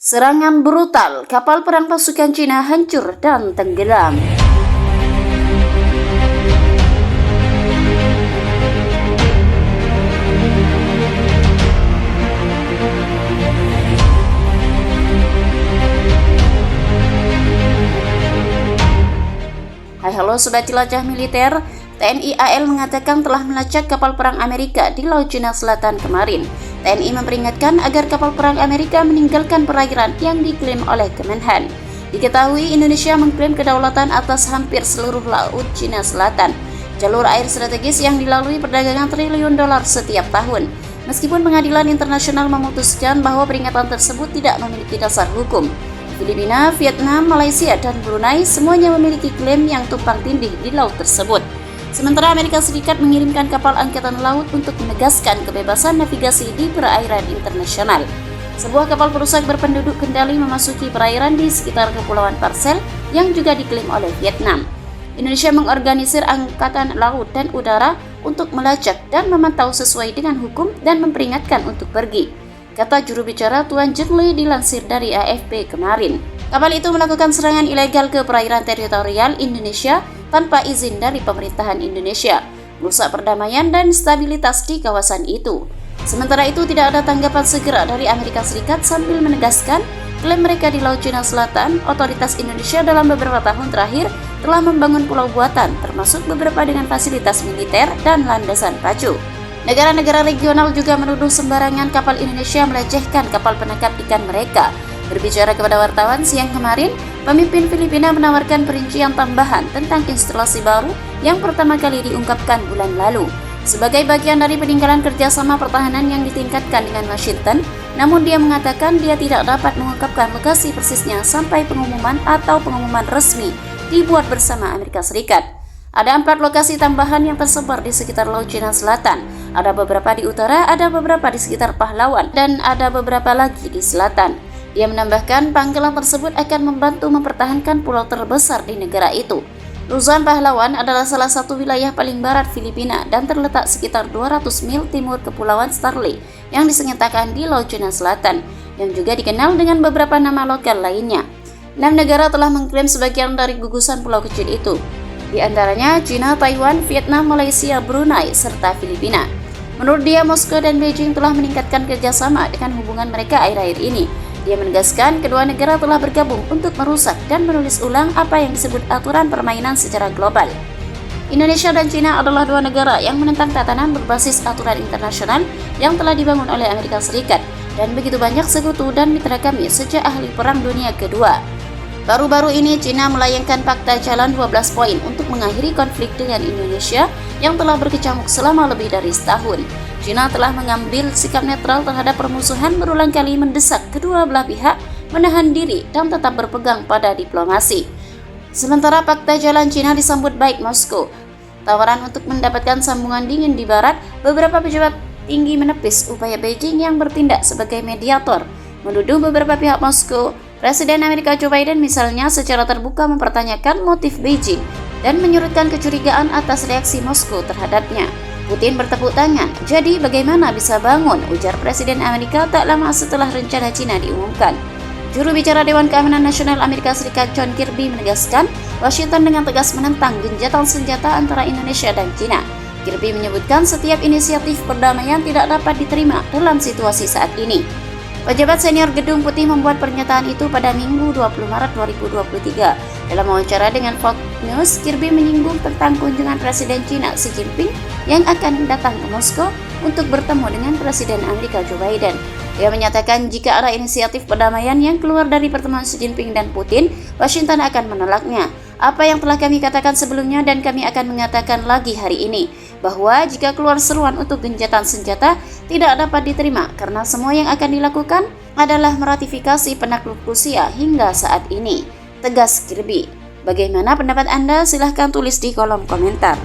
Serangan brutal, kapal perang pasukan Cina hancur dan tenggelam. Hai halo Sobat Jelajah Militer, TNI AL mengatakan telah melacak kapal perang Amerika di Laut Cina Selatan kemarin. TNI memperingatkan agar kapal perang Amerika meninggalkan perairan yang diklaim oleh Kemenhan. Diketahui Indonesia mengklaim kedaulatan atas hampir seluruh Laut Cina Selatan, jalur air strategis yang dilalui perdagangan triliun dolar setiap tahun. Meskipun pengadilan internasional memutuskan bahwa peringatan tersebut tidak memiliki dasar hukum, Filipina, Vietnam, Malaysia, dan Brunei semuanya memiliki klaim yang tumpang tindih di laut tersebut. Sementara Amerika Serikat mengirimkan kapal angkatan laut untuk menegaskan kebebasan navigasi di perairan internasional. Sebuah kapal perusak berpenduduk kendali memasuki perairan di sekitar Kepulauan Parcel yang juga diklaim oleh Vietnam. Indonesia mengorganisir angkatan laut dan udara untuk melacak dan memantau sesuai dengan hukum dan memperingatkan untuk pergi, kata juru bicara Tuan Jeng Lee dilansir dari AFP kemarin. Kapal itu melakukan serangan ilegal ke perairan teritorial Indonesia tanpa izin dari pemerintahan Indonesia, merusak perdamaian dan stabilitas di kawasan itu. Sementara itu tidak ada tanggapan segera dari Amerika Serikat sambil menegaskan klaim mereka di Laut Cina Selatan. Otoritas Indonesia dalam beberapa tahun terakhir telah membangun pulau buatan, termasuk beberapa dengan fasilitas militer dan landasan pacu. Negara-negara regional juga menuduh sembarangan kapal Indonesia melecehkan kapal penangkap ikan mereka. Berbicara kepada wartawan siang kemarin, pemimpin Filipina menawarkan perincian tambahan tentang instalasi baru yang pertama kali diungkapkan bulan lalu. Sebagai bagian dari peninggalan kerjasama pertahanan yang ditingkatkan dengan Washington, namun dia mengatakan dia tidak dapat mengungkapkan lokasi persisnya sampai pengumuman atau pengumuman resmi dibuat bersama Amerika Serikat. Ada 4 lokasi tambahan yang tersebar di sekitar Laut Cina Selatan. Ada beberapa di utara, ada beberapa di sekitar Pahlawan, dan ada beberapa lagi di selatan. Dia menambahkan pangkalan tersebut akan membantu mempertahankan pulau terbesar di negara itu. Luzon Pahlawan adalah salah satu wilayah paling barat Filipina dan terletak sekitar 200 mil timur Kepulauan Starley yang disengketakan di Laut Cina Selatan, yang juga dikenal dengan beberapa nama lokal lainnya. 6 negara telah mengklaim sebagian dari gugusan pulau kecil itu, di antaranya China, Taiwan, Vietnam, Malaysia, Brunei, serta Filipina. Menurut dia, Moskow dan Beijing telah meningkatkan kerjasama dengan hubungan mereka akhir-akhir ini. Dia menegaskan kedua negara telah bergabung untuk merusak dan menulis ulang apa yang disebut aturan permainan secara global. Indonesia dan China adalah 2 negara yang menentang tatanan berbasis aturan internasional yang telah dibangun oleh Amerika Serikat, dan begitu banyak sekutu dan mitra kami sejak akhir Perang Dunia Kedua. Baru-baru ini China melayangkan fakta jalan 12 poin untuk mengakhiri konflik dengan Indonesia yang telah berkecamuk selama lebih dari setahun. China telah mengambil sikap netral terhadap permusuhan, berulang kali mendesak kedua belah pihak menahan diri dan tetap berpegang pada diplomasi. Sementara fakta jalan China disambut baik Moskow. Tawaran untuk mendapatkan sambungan dingin di barat, beberapa pejabat tinggi menepis upaya Beijing yang bertindak sebagai mediator, menuduh beberapa pihak Moskow. Presiden Amerika Joe Biden misalnya secara terbuka mempertanyakan motif Beijing dan menyurutkan kecurigaan atas reaksi Moskow terhadapnya. Putin bertepuk tangan, jadi bagaimana bisa bangun, ujar Presiden Amerika tak lama setelah rencana Cina diumumkan. Juru bicara Dewan Keamanan Nasional Amerika Serikat John Kirby menegaskan Washington dengan tegas menentang gencatan senjata antara Indonesia dan Cina. Kirby menyebutkan setiap inisiatif perdamaian tidak dapat diterima dalam situasi saat ini. Pejabat senior Gedung Putih membuat pernyataan itu pada Minggu 20 Maret 2023. Dalam wawancara dengan Fox News, Kirby menyinggung tentang kunjungan Presiden China Xi Jinping yang akan datang ke Moskow untuk bertemu dengan Presiden Amerika Joe Biden. Dia menyatakan jika ada inisiatif perdamaian yang keluar dari pertemuan Xi Jinping dan Putin, Washington akan menolaknya. Apa yang telah kami katakan sebelumnya dan kami akan mengatakan lagi hari ini, bahwa jika keluar seruan untuk gencatan senjata tidak dapat diterima karena semua yang akan dilakukan adalah meratifikasi penakluk Rusia hingga saat ini, tegas Kirby. Bagaimana pendapat Anda? Silahkan tulis di kolom komentar.